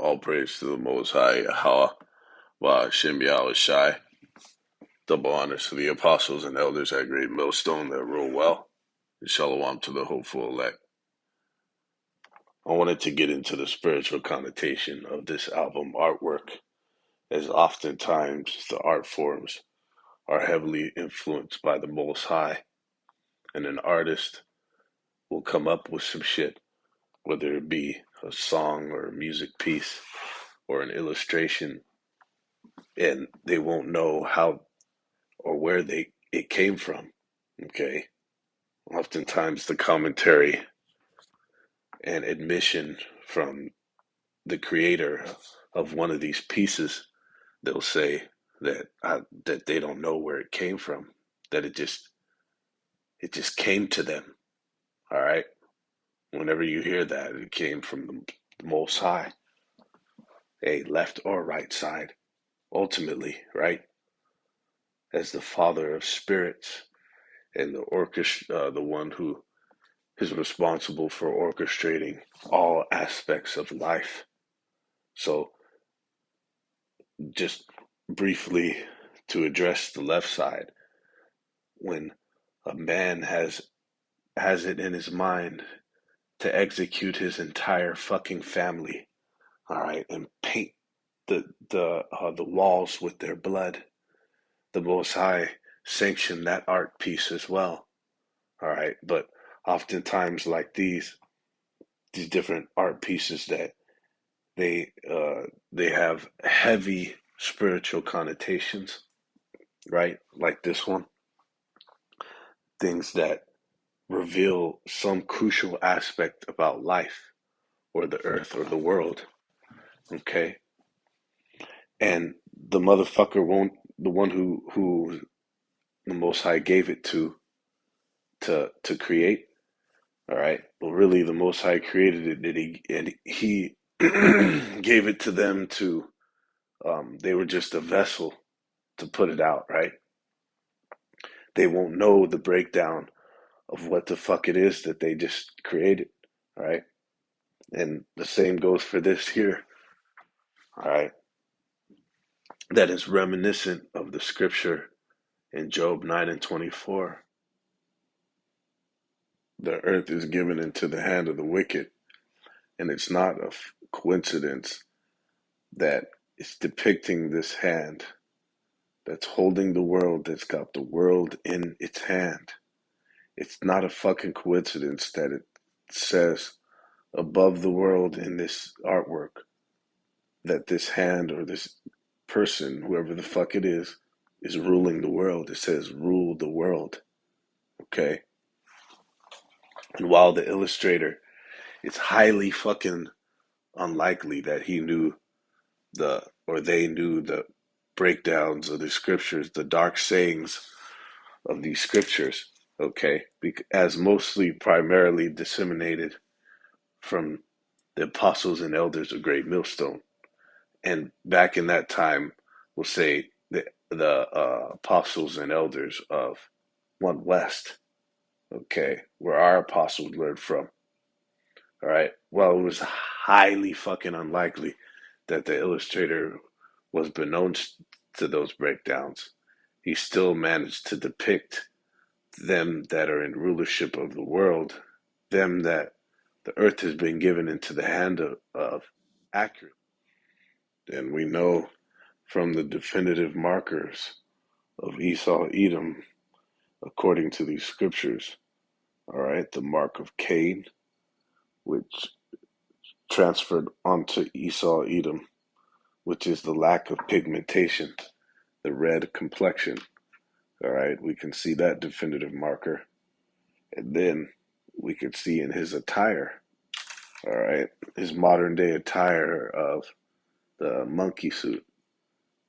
All praise to the Most High, Yahweh, Shem Yahweh Shai. Double honors to the apostles and elders at Great Millstone that rule well. And shalom to the hopeful elect. I wanted to get into the spiritual connotation of this album artwork, as oftentimes the art forms are heavily influenced by the Most High, and an artist will come up with some shit, whether it be a song or a music piece or an illustration, and they won't know how or where it came from. Okay. Oftentimes the commentary and admission from the creator of one of these pieces, they'll say that they don't know where it came from, that it just came to them. All right. Whenever you hear that, it came from the Most High, a left or right side, ultimately, right? As the Father of spirits and the one who is responsible for orchestrating all aspects of life. So, just briefly to address the left side, when a man has it in his mind to execute his entire fucking family, all right, and paint the walls with their blood, the Most High sanctioned that art piece as well, all right. But oftentimes, like these different art pieces that they have heavy spiritual connotations, right? Like this one, things that reveal some crucial aspect about life or the earth or the world, okay? And the motherfucker won't, the one who the Most High gave it to create, all right? Well, really, the Most High created it, and he gave it to them to. They were just a vessel to put it out, right? They won't know the breakdown of what the fuck it is that they just created, right? And the same goes for this here, all right? That is reminiscent of the scripture in Job 9 and 24. The earth is given into the hand of the wicked, and it's not a coincidence that it's depicting this hand that's holding the world, that's got the world in its hand. It's not a fucking coincidence that it says above the world in this artwork that this hand or this person, whoever the fuck it is ruling the world. It says rule the world. Okay? And while the illustrator, it's highly fucking unlikely that he knew or they knew the breakdowns of the scriptures, the dark sayings of these scriptures, okay? As mostly primarily disseminated from the apostles and elders of Great Millstone. And back in that time, we'll say the apostles and elders of One West, okay, where our apostles learned from. All right. Well, it was highly fucking unlikely that the illustrator was beknownst to those breakdowns. He still managed to depict them that are in rulership of the world, them that the earth has been given into the hand of accurate. And we know from the definitive markers of Esau Edom, according to these scriptures, all right, the mark of Cain, which transferred onto Esau Edom, which is the lack of pigmentation, the red complexion. All right, we can see that definitive marker. And then we could see in his attire, all right, his modern day attire of the monkey suit,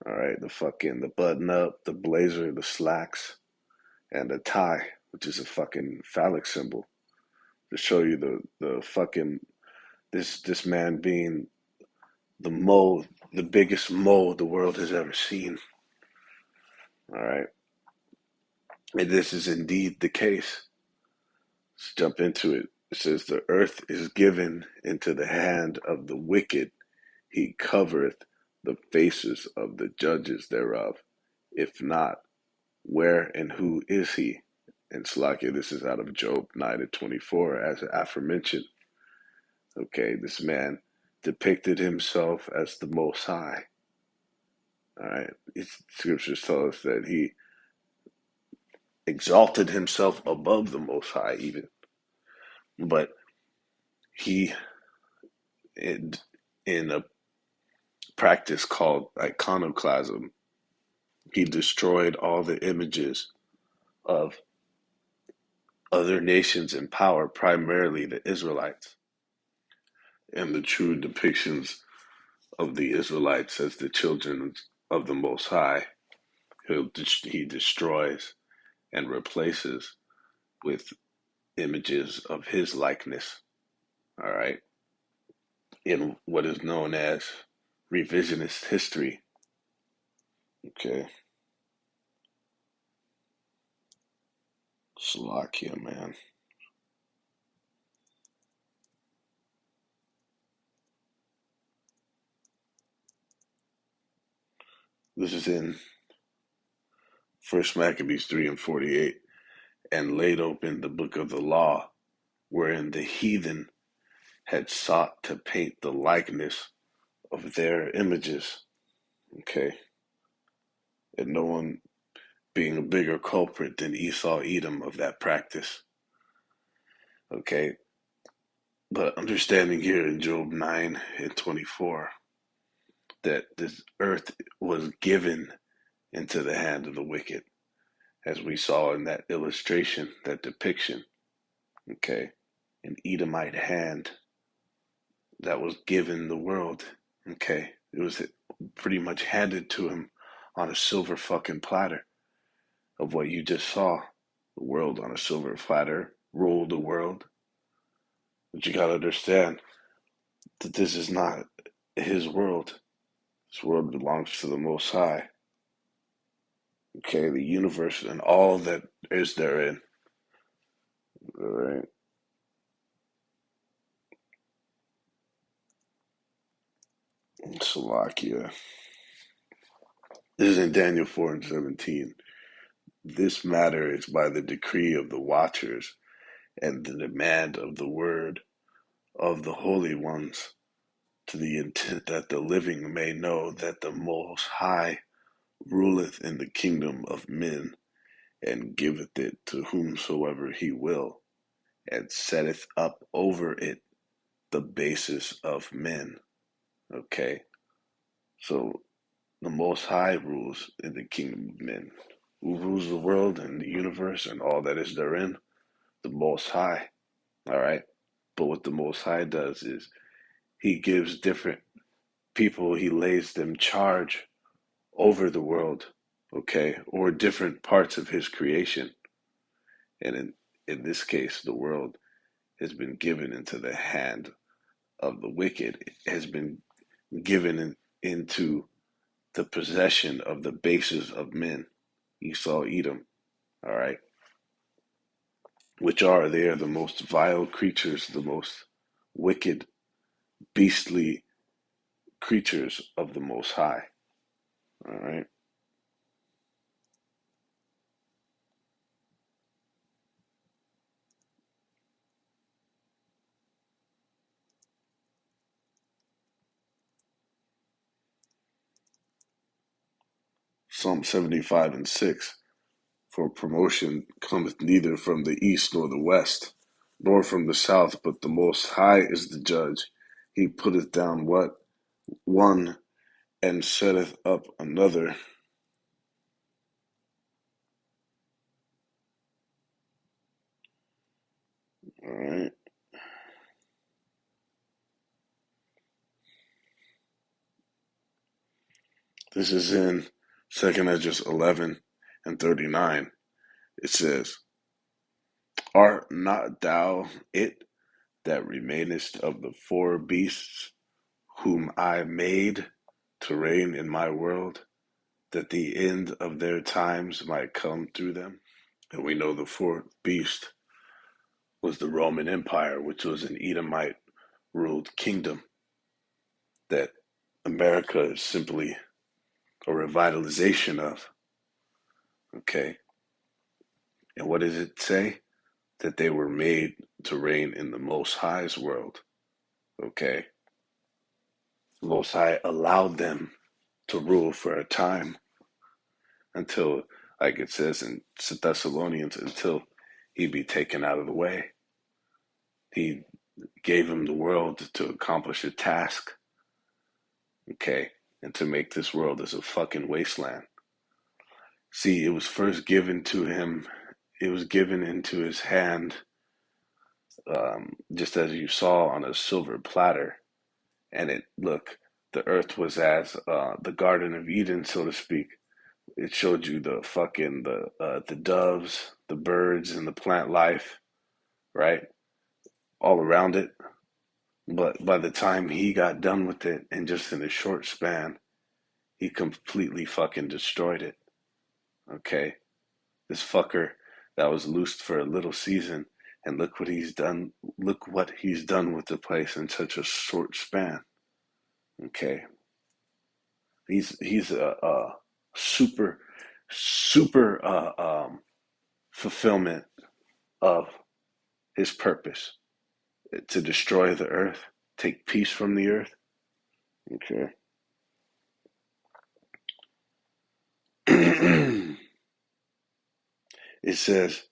all right, the button up, the blazer, the slacks, and the tie, which is a fucking phallic symbol to show you the fucking this man being the biggest mole the world has ever seen. All right. And this is indeed the case. Let's jump into it. It says, the earth is given into the hand of the wicked. he covereth the faces of the judges thereof. If not, where and who is he? And Slakia, this is out of Job 9-24, as aforementioned. Okay, this man depicted himself as the Most High. All right, scriptures tell us that he exalted himself above the Most High, even. But he, in a practice called iconoclasm, he destroyed all the images of other nations in power, primarily the Israelites, and the true depictions of the Israelites as the children of the Most High. He destroys and replaces with images of his likeness, all right, in what is known as revisionist history. Okay. Slovakia, man. This is in First Maccabees 3:48, and laid open the book of the law, wherein the heathen had sought to paint the likeness of their images. Okay. And no one being a bigger culprit than Esau Edom of that practice. Okay. But understanding here in Job 9:24 that this earth was given into the hand of the wicked, as we saw in that illustration, that depiction. Okay. An Edomite hand that was given the world. Okay. It was pretty much handed to him on a silver fucking platter of what you just saw. The world on a silver platter ruled the world. But you gotta understand that this is not his world. This world belongs to the Most High. Okay, the universe and all that is therein. All right. Salakia. This is in Daniel 4:17. This matter is by the decree of the watchers and the demand of the word of the holy ones, to the intent that the living may know that the Most High ruleth in the kingdom of men, and giveth it to whomsoever he will, and setteth up over it the basis of men. Okay, so the Most High rules in the kingdom of men. Who rules the world and the universe and all that is therein? The Most High. All right. But what the Most High does is he gives different people, he lays them charge over the world, okay, or different parts of his creation. And in this case, the world has been given into the hand of the wicked, it has been given into the possession of the bases of men, Esau, Edom, all right, which are, they are the most vile creatures, the most wicked, beastly creatures of the Most High, all right. Psalm 75:6. For promotion cometh neither from the east nor the west, nor from the south, but the Most High is the judge. He putteth down what? One, and setteth up another. All right. This is in 2nd Esdras 11:39. It says, Art not thou it that remainest of the four beasts whom I made to reign in my world, that the end of their times might come through them? And we know the fourth beast was the Roman Empire, which was an Edomite ruled kingdom that America is simply a revitalization of. Okay. And what does it say? That they were made to reign in the Most High's world. Okay. The Most High allowed them to rule for a time until, like it says in Thessalonians, until he be taken out of the way. He gave him the world to accomplish a task, okay, and to make this world as a fucking wasteland. See, it was first given to him, it was given into his hand, just as you saw on a silver platter. And look, the earth was as the Garden of Eden, so to speak. It showed you the doves, the birds, and the plant life, right, all around it. But by the time he got done with it, and just in a short span, he completely fucking destroyed it. Okay, this fucker that was loosed for a little season, and look what he's done. Look what he's done with the place in such a short span. Okay, he's a super super fulfillment of his purpose to destroy the earth, take peace from the earth. Okay. It says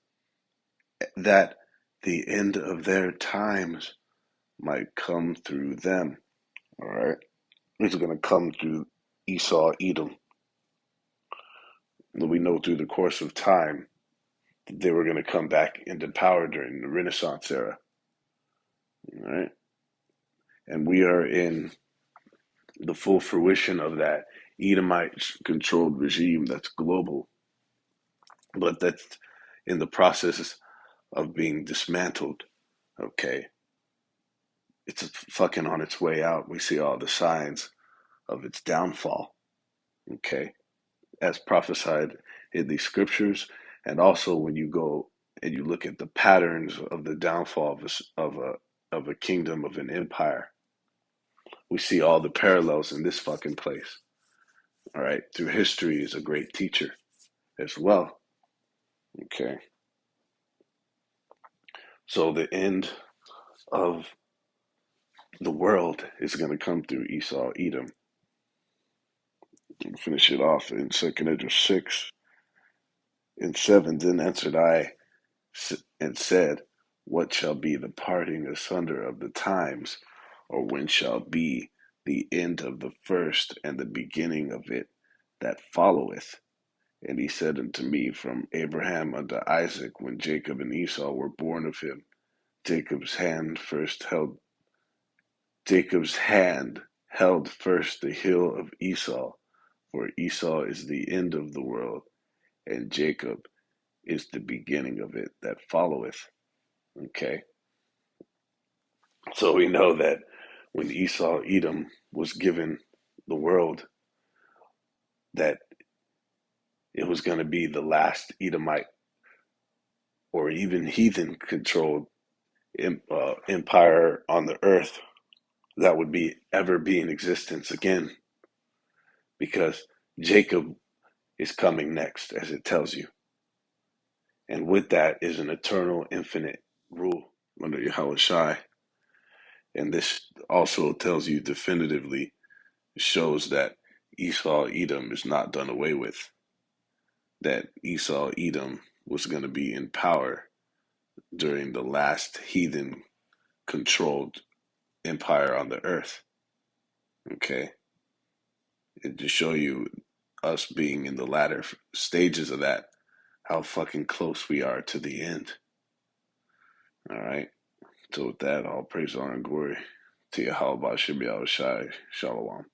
that the end of their times might come through them. All right. It's going to come through Esau, Edom. And we know through the course of time that they were going to come back into power during the Renaissance era. All right. And we are in the full fruition of that Edomite controlled regime that's global, but that's in the process of being dismantled. Okay. It's fucking on its way out. We see all the signs of its downfall. Okay. As prophesied in these scriptures. And also when you go and you look at the patterns of the downfall of a kingdom, of an empire, we see all the parallels in this fucking place. All right. Through history is a great teacher as well. Okay. So the end of the world is going to come through Esau, Edom. And finish it off in 2nd Esdras 6 and 7. Then answered I and said, what shall be the parting asunder of the times, or when shall be the end of the first and the beginning of it that followeth? And he said unto me, from Abraham unto Isaac, when Jacob and Esau were born of him, Jacob's hand held first the heel of Esau, for Esau is the end of the world, and Jacob is the beginning of it that followeth. Okay. So we know that when Esau, Edom, was given the world, that it was going to be the last Edomite or even heathen controlled empire on the earth that would be in existence again, because Jacob is coming next, as it tells you. And with that is an eternal, infinite rule under Yahushua. And this also tells you definitively, shows that Esau, Edom is not done away with. That Esau, Edom was going to be in power during the last heathen controlled empire on the earth. Okay. And to show you us being in the latter stages of that, how fucking close we are to the end. All right. So with that, all praise, honor, and glory to Yahweh Shem Shai. Shalom.